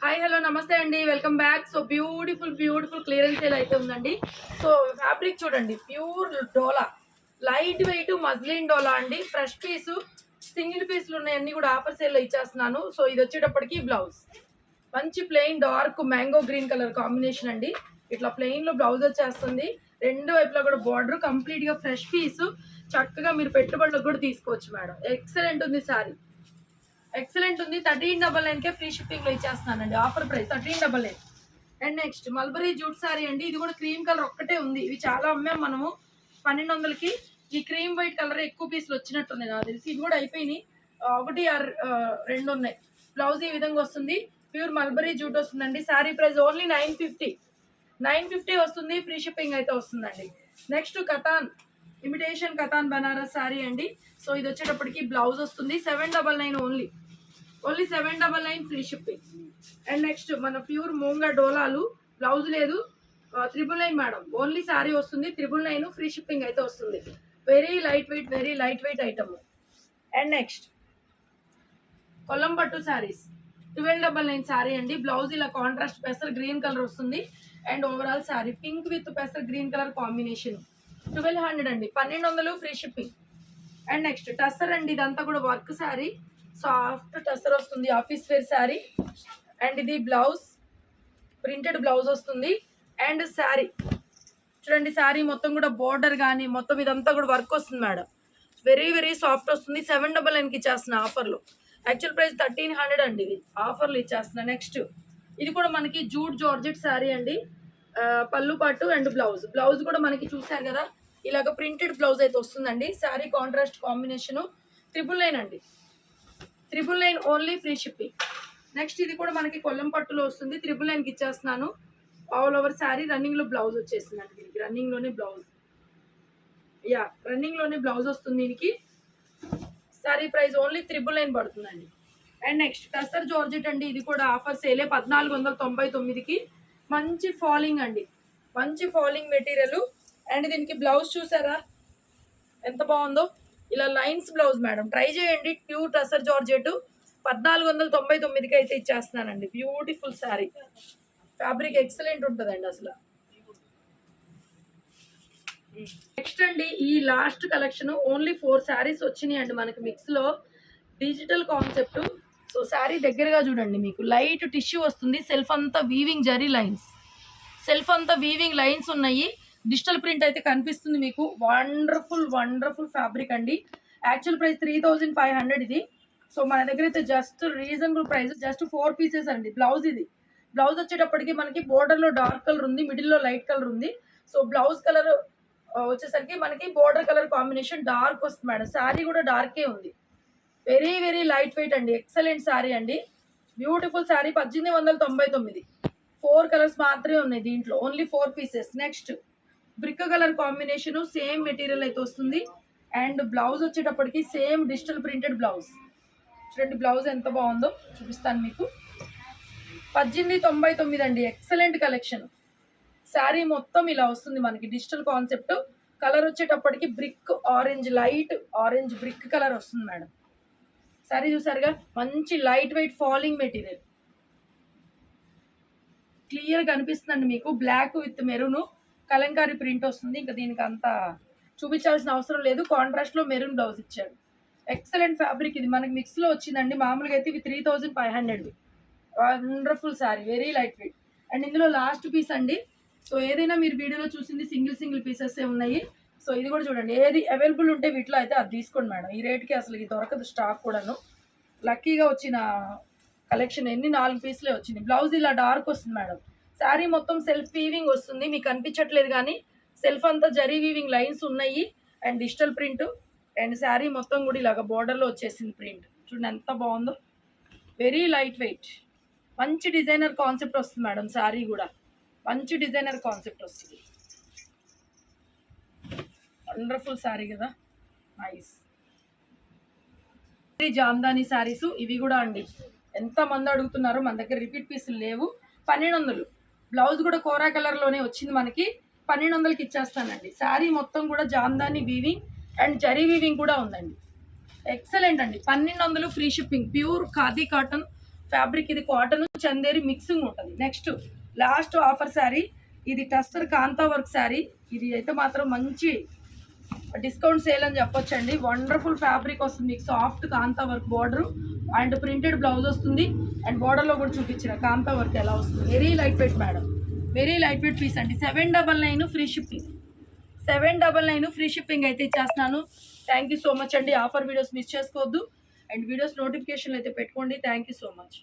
Hi hello నమస్తే అండి, welcome back. So beautiful clearance sale అయితే ఉందండి. సో ఫ్యాబ్రిక్ చూడండి, ప్యూర్ డోలా, లైట్ వెయిట్ మజ్లిన్ డోలా అండి. ఫ్రెష్ పీసు, సింగిల్ పీసులు ఉన్నాయన్నీ కూడా ఆఫర్ సేల్లో ఇచ్చేస్తున్నాను. సో ఇది వచ్చేటప్పటికి బ్లౌజ్ మంచి plain dark mango green colour combination అండి. ఇట్లా ప్లెయిన్ లో బ్లౌజ్ వచ్చేస్తుంది. రెండు వైపులా కూడా బార్డర్ కంప్లీట్ గా ఫ్రెష్ పీసు, చక్కగా మీరు పెట్టుబడులకు కూడా తీసుకోవచ్చు మేడం. ఎక్సలెంట్ ఉంది సారీ, ఎక్సలెంట్ ఉంది. 1399కే ఫ్రీ షిప్పింగ్ లో ఇచ్చేస్తున్నానండి. Offer price 1399. And next mulberry jute sari అండి. ఇది కూడా క్రీమ్ కలర్ ఒక్కటే ఉంది. ఇవి చాలా అమ్మాం మనము 1200కి. ఈ క్రీమ్ వైట్ కలర్ ఎక్కువ పీసులు వచ్చినట్టుంది నాకు తెలిసి. ఇది కూడా అయిపోయినాయి, ఒకటి రెండు ఉన్నాయి. బ్లౌజ్ ఈ విధంగా వస్తుంది. ప్యూర్ మల్బరీ జూట్ వస్తుందండి. సారీ ప్రైస్ ఓన్లీ 950 వస్తుంది. ఫ్రీ షిప్పింగ్ అయితే వస్తుందండి. Next katan, imitation katan Banaras sorry అండి. సో ఇది వచ్చేటప్పటికి బ్లౌజ్ వస్తుంది 799 only 799 free shipping. And next మన ప్యూర్ మూంగా డోలాలు, బ్లౌజ్ లేదు, 999 మేడం. ఓన్లీ సారీ వస్తుంది 999, ఫ్రీ షిప్పింగ్ అయితే వస్తుంది. Very light weight item. And next Kollam పట్టు సారీస్ 1299 సారీ అండి. బ్లౌజ్ ఇలా కాంట్రాస్ట్ పెసర్ గ్రీన్ కలర్ వస్తుంది. And overall sari pink with పెసర్ గ్రీన్ కలర్ కాంబినేషన్ 1200 అండి. 1200 free shipping. And next tussar అండి. ఇదంతా కూడా వర్క్ శారీ, సాఫ్ట్ టస్సర్ వస్తుంది, ఆఫీస్ వేర్ శారీ. అండ్ ఇది బ్లౌజ్, ప్రింటెడ్ బ్లౌజ్ వస్తుంది. అండ్ శారీ చూడండి, శారీ మొత్తం కూడా బోర్డర్ కానీ మొత్తం ఇదంతా కూడా వర్క్ వస్తుంది మేడం. వెరీ సాఫ్ట్ వస్తుంది. 799కి ఇచ్చేస్తున్నా ఆఫర్లో. యాక్చువల్ ప్రైస్ 1300 అండి, ఇది ఆఫర్లు ఇచ్చేస్తున్నా. నెక్స్ట్ ఇది కూడా మనకి జూట్ జార్జెట్ శారీ అండి. పళ్ళు పట్టు అండ్ బ్లౌజ్ కూడా మనకి చూసారు కదా, ఇలాగ ప్రింటెడ్ బ్లౌజ్ అయితే వస్తుందండి. శారీ కాంట్రాస్ట్ కాంబినేషను 999 అండి. 999 ఓన్లీ ఫ్రీ షిప్పింగ్. నెక్స్ట్ ఇది కూడా మనకి కొల్లం పట్టులో వస్తుంది. 999కి ఇచ్చేస్తున్నాను. ఆల్ ఓవర్ శారీ రన్నింగ్లో బ్లౌజ్ వచ్చేసిందండి. దీనికి రన్నింగ్లోనే బ్లౌజ్ వస్తుంది. దీనికి శారీ ప్రైస్ ఓన్లీ 999 పడుతుందండి. అండ్ నెక్స్ట్ టసర్ జార్జెట్ అండి. ఇది కూడా ఆఫర్ సేలే 1499కి. మంచి ఫాలింగ్ అండి, మంచి ఫాలింగ్ మెటీరియల్. అండ్ దీనికి బ్లౌజ్ చూసారా ఎంత బాగుందో, ఇలా లైన్స్ బ్లౌజ్ మేడం. ట్రై చేయండి. ప్యూర్ టసర్ జార్జెట్ 1499కి అయితే ఇచ్చేస్తున్నానండి. బ్యూటిఫుల్ శారీ, ఫ్యాబ్రిక్ ఎక్సలెంట్ ఉంటుందండి అసలు. నెక్స్ట్ అండి ఈ లాస్ట్ కలెక్షన్ ఓన్లీ 4 శారీస్ వచ్చినాయి అండి మనకి మిక్స్లో. Digital concept. సో శారీ దగ్గరగా చూడండి, మీకు లైట్ టిష్యూ వస్తుంది. సెల్ఫ్ అంతా వీవింగ్ జరీ లైన్స్, ఉన్నాయి. డిజిటల్ ప్రింట్ అయితే కనిపిస్తుంది మీకు. వండర్ఫుల్ ఫ్యాబ్రిక్ అండి. యాక్చువల్ ప్రైస్ 3500 ఇది. సో మన దగ్గర అయితే just reasonable price, just 4 pieces అండి. బ్లౌజ్ వచ్చేటప్పటికి మనకి బోర్డర్లో డార్క్ కలర్ ఉంది, మిడిల్లో లైట్ కలర్ ఉంది. సో బ్లౌజ్ కలర్ వచ్చేసరికి మనకి బోర్డర్ కలర్ కాంబినేషన్ డార్క్ వస్తుంది మేడం. శారీ కూడా డార్కే ఉంది. వెరీ లైట్ వెయిట్ అండి. ఎక్సలెంట్ శారీ అండి. బ్యూటిఫుల్ శారీ 1899. 4 కలర్స్ మాత్రమే ఉన్నాయి దీంట్లో, only 4 pieces. Next brick colour combination, same material అయితే వస్తుంది. అండ్ బ్లౌజ్ వచ్చేటప్పటికి సేమ్ డిజిటల్ ప్రింటెడ్ బ్లౌజ్. చూడండి బ్లౌజ్ ఎంత బాగుందో చూపిస్తాను మీకు. 1899 అండి. Excellent collection. శారీ మొత్తం ఇలా వస్తుంది మనకి. Digital concept. కలర్ వచ్చేటప్పటికి brick orange, light orange brick colour వస్తుంది మేడం. శారీ చూసారుగా, మంచి light weight falling material. Clear కనిపిస్తుందండి మీకు. Black with maroon Kalamkari print వస్తుంది. ఇంకా దీనికి అంత చూపించాల్సిన అవసరం లేదు. కాంట్రాస్ట్లో మెరూన్ బ్లౌజ్ ఇచ్చాడు. Excellent fabric. ఇది మనకి మిక్స్లో వచ్చిందండి. మామూలుగా అయితే ఇవి 3500. Wonderful sari, very light weight. And ఇందులో లాస్ట్ పీస్ అండి. సో ఏదైనా మీరు వీడియోలో చూసింది సింగిల్ పీసెస్ ఉన్నాయి. సో ఇది కూడా చూడండి, ఏది అవైలబుల్ ఉంటే వీటిలో అయితే అది తీసుకోండి మేడం. ఈ రేట్కి అసలు ఇది దొరకదు స్టాక్ కూడాను. లక్కీగా వచ్చిన కలెక్షన్. 4 పీసులే వచ్చింది. బ్లౌజ్ ఇలా డార్క్ వస్తుంది మేడం. శారీ మొత్తం సెల్ఫ్ వీవింగ్ వస్తుంది, మీకు కనిపించట్లేదు కానీ సెల్ఫ్ అంతా జరీ వీవింగ్ లైన్స్ ఉన్నాయి. And digital print. And sari మొత్తం కూడా ఇలాగ బోర్డర్లో వచ్చేసింది ప్రింట్. చూడండి ఎంత బాగుందో. వెరీ లైట్ వెయిట్, మంచి డిజైనర్ కాన్సెప్ట్ వస్తుంది మేడం. శారీ కూడా మంచి డిజైనర్ కాన్సెప్ట్ వస్తుంది. వండర్ఫుల్ శారీ కదా, నైస్. జామ్దాని శారీస్ ఇవి కూడా అండి. ఎంతమంది అడుగుతున్నారు, మన దగ్గర రిపీట్ పీసులు లేవు. 1200. బ్లౌజ్ కూడా కోరా కలర్లోనే వచ్చింది మనకి. 1200కి ఇచ్చేస్తానండి. శారీ మొత్తం కూడా Jamdani weaving and zari weaving కూడా ఉందండి. ఎక్సలెంట్ అండి. 1200 free shipping. Pure khadi cotton fabric ఇది కాటన్ చందేరి మిక్సింగ్ ఉంటుంది. నెక్స్ట్ లాస్ట్ ఆఫర్ శారీ, ఇది టస్టర్ కాంతా వర్క్ శారీ. ఇది అయితే మాత్రం మంచి డిస్కౌంట్ సేల్ అని చెప్పొచ్చండి. వండర్ఫుల్ ఫ్యాబ్రిక్ వస్తుంది మీకు, soft kantha work border and printed blouse వస్తుంది. అండ్ బార్డర్లో కూడా చూపించిన కాంతా వర్క్ ఎలా వస్తుంది. Very light weight madam, very light weight piece అండి. 799 ఫ్రీ షిప్పింగ్, 799 ఫ్రీ షిప్పింగ్ అయితే ఇచ్చేస్తున్నాను. థ్యాంక్ యూ సో మచ్ అండి. ఆఫర్ వీడియోస్ మిస్ చేసుకోవద్దు అండ్ వీడియోస్ నోటిఫికేషన్లు అయితే పెట్టుకోండి. Thank you so much.